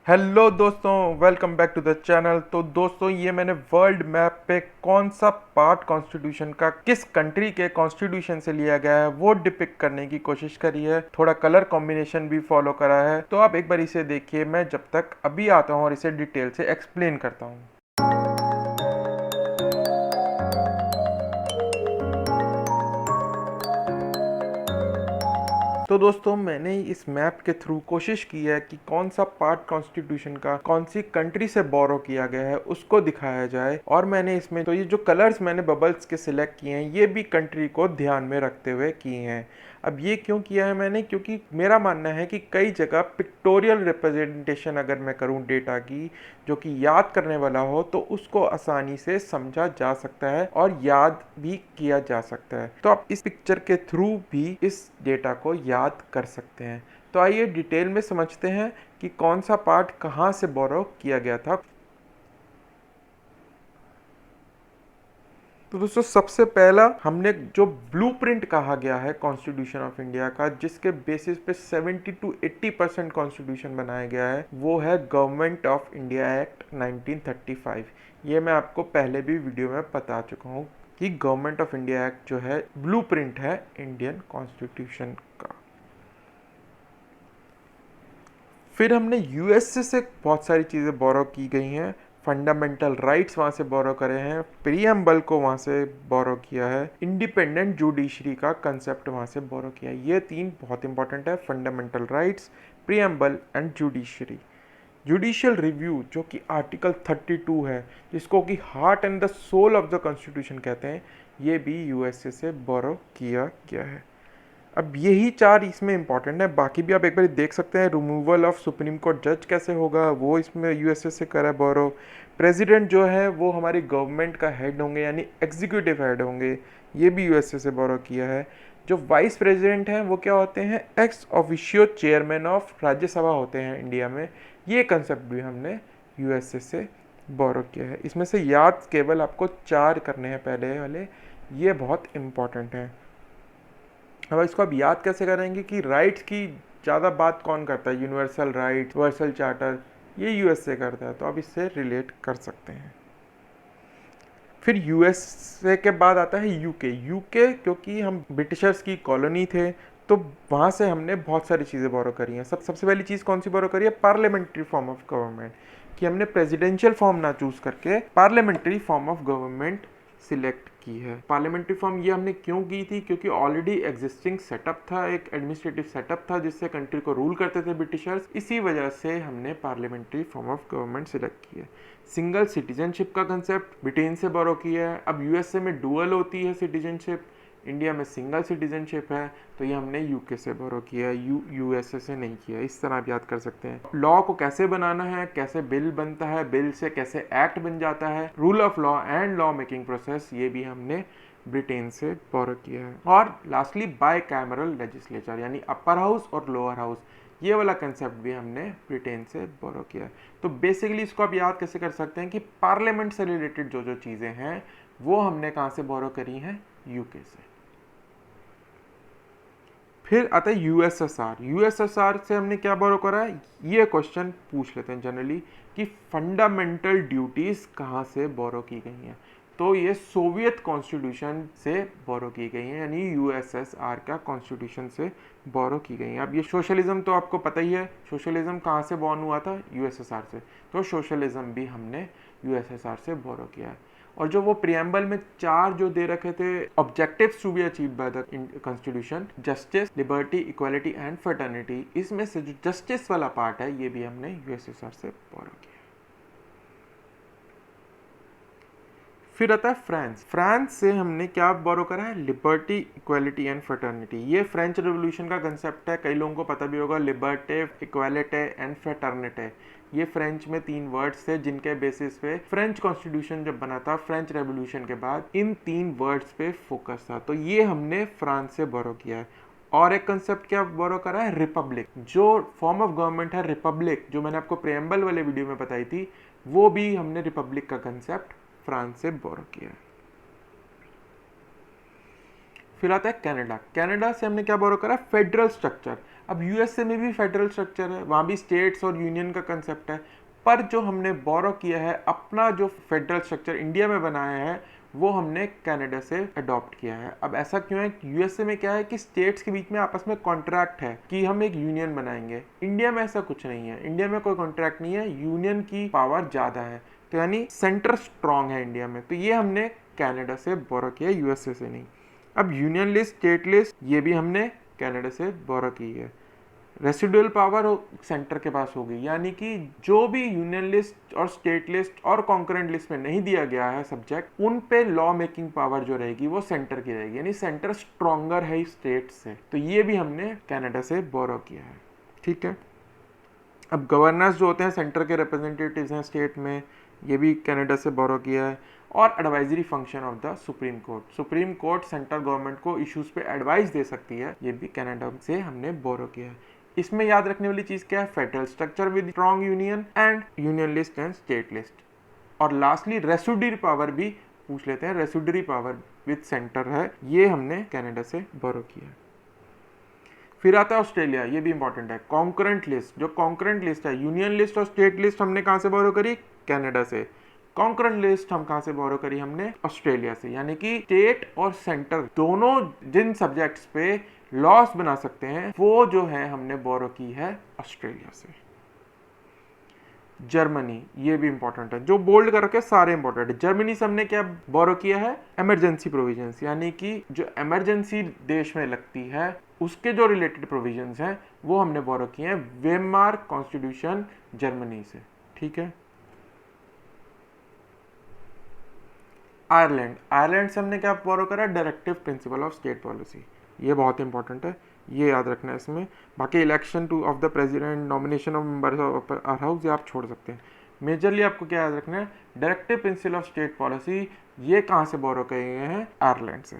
Hello दोस्तों, welcome back to the channel. तो दोस्तों, ये मैंने वर्ल्ड मैप पे कौन सा पार्ट कॉन्स्टिट्यूशन का किस कंट्री के कॉन्स्टिट्यूशन से लिया गया है वो डिपिक्ट करने की कोशिश करी है। थोड़ा कलर कॉम्बिनेशन भी फॉलो करा है। तो आप एक बार इसे देखिए, मैं जब तक अभी आता हूँ और इसे डिटेल से एक्सप्लेन करता हूँ। तो दोस्तों, मैंने इस मैप के थ्रू कोशिश की है कि कौन सा पार्ट कॉन्स्टिट्यूशन का कौन सी कंट्री से बोरो किया गया है उसको दिखाया जाए। और मैंने इसमें तो ये जो कलर्स मैंने बबल्स के सिलेक्ट किए हैं ये भी कंट्री को ध्यान में रखते हुए किए हैं। अब ये क्यों किया है मैंने, क्योंकि मेरा मानना है कि कई जगह पिक्टोरियल रिप्रेजेंटेशन अगर मैं करूं डेटा की जो कि याद करने वाला हो तो उसको आसानी से समझा जा सकता है और याद भी किया जा सकता है। तो आप इस पिक्चर के थ्रू भी इस डेटा को याद कर सकते हैं। तो आइए डिटेल में समझते हैं कि कौन सा पार्ट कहाँ से बोरो किया गया था। तो दोस्तों, सबसे पहला हमने जो ब्लूप्रिंट कहा गया है कॉन्स्टिट्यूशन ऑफ इंडिया का, जिसके बेसिस पे 70 to 80% कॉन्स्टिट्यूशन बनाया गया है, वो है गवर्नमेंट ऑफ इंडिया एक्ट 1935। ये मैं आपको पहले भी वीडियो में बता चुका हूँ कि गवर्नमेंट ऑफ इंडिया एक्ट जो है ब्लूप्रिंट है इंडियन कॉन्स्टिट्यूशन का। फिर हमने यूएसए से बहुत सारी चीज़ें बोरो की गई हैं। फंडामेंटल राइट्स वहाँ से बोरो करे हैं, प्रीएम्बल को वहाँ से बोरो किया है, इंडिपेंडेंट जुडिशरी का कंसेप्ट वहाँ से बोरो किया है। ये तीन बहुत इंपॉर्टेंट है, fundamental rights, preamble and judiciary. Judicial review जो कि आर्टिकल 32 है, जिसको कि heart and the soul of the constitution कहते हैं, ये भी यूएसए से बोरो किया गया है। अब यही चार इसमें इंपॉर्टेंट है, बाकी भी आप एक बार देख सकते हैं। रिमूवल ऑफ सुप्रीम कोर्ट जज कैसे होगा, वो इसमें यूएसए से करा बोरो। प्रेसिडेंट जो है वो हमारी गवर्नमेंट का हेड होंगे, यानी एग्जीक्यूटिव हेड होंगे, ये भी यूएसए से बोरो किया है। जो वाइस प्रेसिडेंट हैं वो क्या होते हैं, ex officio chairman of Rajya Sabha होते हैं इंडिया में। ये कंसेप्ट भी हमने यूएसए से बोरो किया है। इसमें से याद केवल आपको चार करने हैं पहले वाले, ये बहुत इंपॉर्टेंट हैं। अब इसको आप याद कैसे करेंगे कि राइट्स की ज़्यादा बात कौन करता है, यूनिवर्सल राइट, यूनिवर्सल चार्टर, ये यूएसए करता है, तो आप इससे रिलेट कर सकते हैं। फिर यूएसए के बाद आता है यूके। यूके क्योंकि हम ब्रिटिशर्स की कॉलोनी थे, तो वहाँ से हमने बहुत सारी चीज़ें बोरो करी हैं। सबसे पहली चीज़ कौन सी बोरो करी है, पार्लियामेंट्री फॉर्म ऑफ गवर्नमेंट, कि हमने प्रेसिडेंशियल फॉर्म ना चूज करके parliamentary form of government select की है। पार्लियामेंट्री फॉर्म ये हमने क्यों की थी, क्योंकि ऑलरेडी एग्जिस्टिंग सेटअप था, एक एडमिनिस्ट्रेटिव सेटअप था जिससे कंट्री को रूल करते थे ब्रिटिशर्स। इसी वजह से हमने parliamentary form of government select की है। सिंगल सिटीजनशिप का कंसेप्ट ब्रिटेन से बोरो किया है। अब यूएसए में डुअल होती है सिटीजनशिप, इंडिया में सिंगल सिटीजनशिप है, तो ये हमने यूके से बोरो किया है, यूएसए से नहीं किया। इस तरह आप याद कर सकते हैं। लॉ को कैसे बनाना है, कैसे बिल बनता है, बिल से कैसे एक्ट बन जाता है, rule of law and law making process, ये भी हमने ब्रिटेन से बोरो किया है। और लास्टली बाय कैमरल लेजिस्लेचर, यानी अपर हाउस और लोअर हाउस, ये वाला कंसेप्ट भी हमने ब्रिटेन से बोरो किया है। तो बेसिकली इसको आप याद कैसे कर सकते हैं कि पार्लियामेंट से रिलेटेड जो जो चीज़ें हैं वो हमने कहाँ से बोरो करी हैं, यूके से। फिर आता है यूएसएसआर। यूएसएसआर से हमने क्या बोरो करा है, ये क्वेश्चन पूछ लेते हैं जनरली कि फंडामेंटल ड्यूटीज कहाँ से बोरो की गई हैं। तो ये सोवियत कॉन्स्टिट्यूशन से बोरो की गई हैं, यानी यूएसएसआर का कॉन्स्टिट्यूशन से बोरो की गई हैं। अब ये सोशलिज्म तो आपको पता ही है, सोशलिज्म कहाँ से बॉर्न हुआ था, यूएसएसआर से। तो सोशलिज्म भी हमने यूएसएसआर से बोरो किया है। और जो वो प्रियम्बल में चार जो दे रखे थे objectives to be achieve by the constitution, justice, liberty, equality and fraternity, इसमें से जो जस्टिस वाला पार्ट है ये भी हमने यूएसएसआर से बोरो किया। फिर आता है फ्रांस। फ्रांस से हमने क्या बोरो करा है, लिबर्टी, इक्वालिटी एंड फ्रेटर्निटी। ये फ्रेंच रेवोल्यूशन का कंसेप्ट है, कई लोगों को पता भी होगा, लिबर्टी, इक्वालिटी एंड फ्रेटर्निटी। ये फ्रेंच में तीन वर्ड्स थे जिनके बेसिस पे फ्रेंच कॉन्स्टिट्यूशन जब बना था फ्रेंच रेवोल्यूशन के बाद, इन तीन वर्ड्स पे फोकस था। तो ये हमने फ्रांस से बोरो किया है। और एक कंसेप्ट क्या बोरो करा है, रिपब्लिक। जो फॉर्म ऑफ गवर्नमेंट है रिपब्लिक, जो मैंने आपको प्रेम्बल वाले वीडियो में बताई थी, वो भी हमने रिपब्लिक का कंसेप्ट फ्रांस से बोरो किया है। फिर आता है कनाडा। कनाडा से हमने क्या बोरो करा, फेडरल स्ट्रक्चर। अब यूएसए में भी फेडरल स्ट्रक्चर है, वहाँ भी स्टेट्स और यूनियन का कंसेप्ट है, पर जो हमने बोरो किया है अपना जो फेडरल स्ट्रक्चर इंडिया में बनाया है वो हमने कनाडा से अडॉप्ट किया है। अब ऐसा क्यों है? यूएसए में क्या है कि स्टेट्स के बीच में आपस में कॉन्ट्रैक्ट है कि हम एक यूनियन बनाएंगे। इंडिया में ऐसा कुछ नहीं है, इंडिया में कोई कॉन्ट्रैक्ट नहीं है, यूनियन की पावर ज़्यादा है, तो यानी सेंटर स्ट्रांग है इंडिया में। तो ये हमने कनाडा से बोरो किया, यूएसए से नहीं। अब यूनियन लिस्ट, स्टेट लिस्ट, ये भी हमने कनाडा से बोरो की है। रेसिडुअल पावर सेंटर के पास होगी, यानी कि जो भी यूनियन लिस्ट और स्टेट लिस्ट और कॉन्करेंट लिस्ट में नहीं दिया गया है सब्जेक्ट, उन पे लॉ मेकिंग पावर जो रहेगी वो सेंटर की रहेगी, यानी सेंटर स्ट्रॉन्गर है स्टेट से। तो ये भी हमने कनाडा से बोरो किया है, ठीक है। अब गवर्नर्स जो होते हैं सेंटर के रिप्रेजेंटेटिव्स हैं स्टेट में, ये भी कनाडा से बोरो किया है। और advisory function of the supreme court, supreme court central government को इश्यूज पे एडवाइस दे सकती है, ये भी कनाडा से हमने बोरो किया है। इसमें याद रखने वाली चीज क्या है? Federal structure with strong union and union list and state list. और लास्टली रेसिडुअरी पावर भी पूछ लेते हैं, रेसिडुअरी पावर विद सेंटर है, ये हमने कनाडा से बोरो किया है। फिर आता है ऑस्ट्रेलिया, ये भी इंपॉर्टेंट है। कॉन्करेंट लिस्ट, जो कॉन्करेंट लिस्ट है, यूनियन लिस्ट और स्टेट लिस्ट हमने कहाँ से बोरो करी? कनाडा से। कॉन्करेंट लिस्ट हम कहाँ से बोरो करी? हमने ऑस्ट्रेलिया से। यानी कि स्टेट और सेंटर दोनों जिन सब्जेक्ट्स पे लॉस बना सकते हैं वो जो है हमने बोरो की है ऑस्ट्रेलिया से। जर्मनी, ये भी इंपॉर्टेंट है, जो बोल्ड कर रखे सारे इंपॉर्टेंट है। जर्मनी से हमने क्या बोरो किया है? इमरजेंसी प्रोविजंस, यानी कि जो इमरजेंसी देश में लगती है उसके जो रिलेटेड प्रोविजंस हैं वो हमने बोरो किए हैं वेमार कॉन्स्टिट्यूशन जर्मनी से, ठीक है। आयरलैंड, आयरलैंड से हमने क्या बोरो करा? Directive principle of state policy, ये बहुत इंपॉर्टेंट है, ये याद रखना है इसमें। बाकी election to of the president, nomination of members of our house, ये आप छोड़ सकते हैं। मेजरली आपको क्या याद रखना है? Directive principle of state policy, ये कहाँ से बोरो किए गए हैं? आयरलैंड से।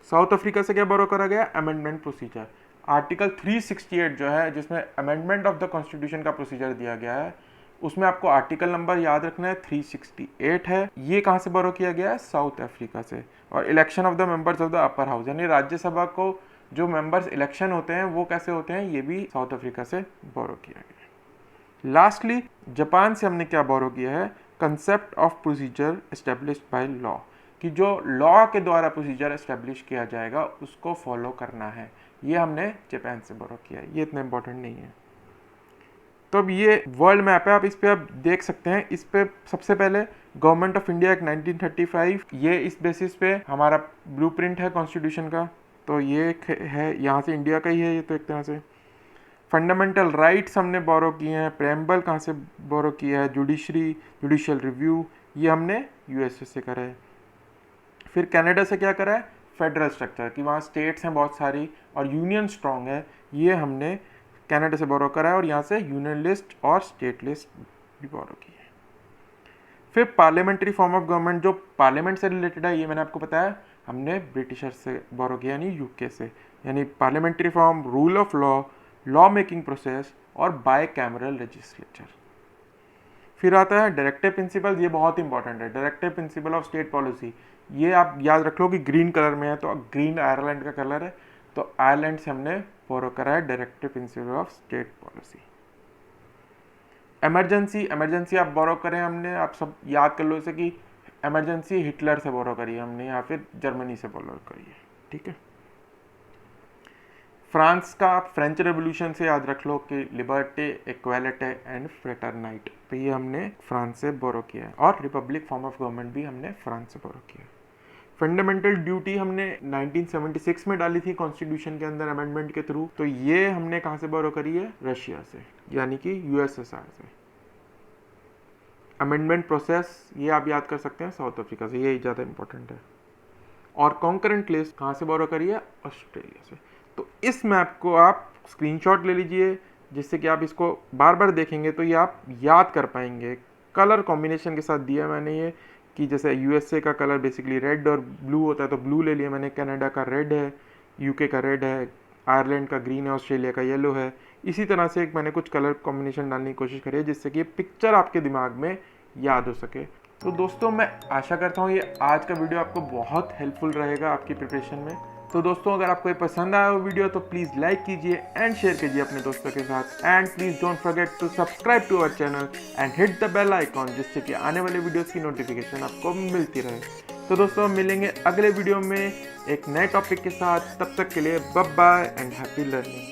साउथ अफ्रीका से क्या बोरो करा गया? अमेंडमेंट प्रोसीजर, आर्टिकल 368 जो है जिसमें अमेंडमेंट ऑफ द कॉन्स्टिट्यूशन का प्रोसीजर दिया गया है, उसमें आपको आर्टिकल नंबर याद रखना है 368 है। ये कहाँ से बोरो किया गया है? साउथ अफ्रीका से। और election of the members of the upper house, यानी राज्यसभा को जो मेंबर्स इलेक्शन होते हैं वो कैसे होते हैं, ये भी साउथ अफ्रीका से बोरो किया गया। लास्टली जापान से हमने क्या बोरो किया है? Concept of procedure established by law, कि जो लॉ के द्वारा प्रोसीजर एस्टेब्लिश किया जाएगा उसको फॉलो करना है, ये हमने जापान से बोरो किया है। ये इतना इंपॉर्टेंट नहीं है। तो अब ये वर्ल्ड मैप है, आप इस पे आप देख सकते हैं। इस पे सबसे पहले गवर्नमेंट ऑफ इंडिया एक्ट 1935, ये इस बेसिस पे हमारा ब्लूप्रिंट है कॉन्स्टिट्यूशन का, तो ये है, यहाँ से इंडिया का ही है ये, तो एक तरह से फंडामेंटल राइट्स हमने बोरो किए हैं। प्रेम्बल कहाँ से बोरो किया है? जुडिशरी, जुडिशियल रिव्यू, ये हमने यूएसए से करा है। फिर कनाडा से क्या करा है? फेडरल स्ट्रक्चर, कि वहाँ स्टेट्स हैं बहुत सारी और यूनियन स्ट्रॉन्ग है, ये हमने कनाडा से बोरो करा है। और यहाँ से यूनियन लिस्ट और स्टेट लिस्ट भी बोरो की है। फिर पार्लियामेंट्री फॉर्म ऑफ गवर्नमेंट, जो पार्लियामेंट से रिलेटेड है, ये मैंने आपको बताया हमने ब्रिटिशर से बोरो किया, यानी यूके से। यानी parliamentary form, rule of law, law making process और बाय कैमरल लेजिस्लेचर। फिर आता है डायरेक्टिव प्रिंसिपल, ये बहुत इंपॉर्टेंट है। Directive principle of state policy, ये आप याद रख लो कि ग्रीन कलर में है, तो ग्रीन आयरलैंड का कलर है, तो आयरलैंड से हमने बोरो करा है directive principle of state policy. Emergency, emergency आप बोरो करें हमने, आप सब याद कर लो इसे कि इमरजेंसी हिटलर से बोरो करी है हमने, या फिर जर्मनी से बोरो करी है, ठीक है। फ्रांस का आप फ्रेंच रेवोल्यूशन से याद रख लो कि लिबर्टी, इक्वालिटी एंड फ्रेटरनाइट, तो ये हमने फ्रांस से बोरो किया है। और रिपब्लिक फॉर्म ऑफ गवर्नमेंट भी हमने फ्रांस से बोरो किया है। फंडामेंटल ड्यूटी हमने 1976 में डाली थी कॉन्स्टिट्यूशन के अंदर अमेंडमेंट के थ्रू, तो ये हमने कहाँ से बोरो करी है? रशिया से, यानी कि यूएसएसआर से। अमेंडमेंट प्रोसेस, ये आप याद कर सकते हैं साउथ अफ्रीका से, ये ज़्यादा इंपॉर्टेंट है। और कॉन्करेंट लिस्ट कहाँ से बोरो करी है? ऑस्ट्रेलिया से। तो इस मैप को आप स्क्रीनशॉट ले लीजिए, जिससे कि आप इसको बार बार देखेंगे तो ये आप याद कर पाएंगे। कलर कॉम्बिनेशन के साथ दिया मैंने ये, कि जैसे यूएसए का कलर बेसिकली रेड और ब्लू होता है, तो ब्लू ले लिया मैंने, कनाडा का रेड है, यूके का रेड है, आयरलैंड का ग्रीन है, ऑस्ट्रेलिया का येलो है। इसी तरह से मैंने कुछ कलर कॉम्बिनेशन डालने की कोशिश करी है, जिससे कि ये पिक्चर आपके दिमाग में याद हो सके। तो दोस्तों मैं आशा करता हूँ ये आज का वीडियो आपको बहुत हेल्पफुल रहेगा आपकी प्रिपरेशन में। तो दोस्तों अगर आपको ये पसंद आया हो वीडियो तो प्लीज़ लाइक कीजिए एंड शेयर कीजिए अपने दोस्तों के साथ, and please don't forget to subscribe to our channel and hit the bell icon, जिससे कि आने वाले वीडियोस की नोटिफिकेशन आपको मिलती रहे। तो दोस्तों मिलेंगे अगले वीडियो में एक नए टॉपिक के साथ, तब तक के लिए bye bye and happy learning.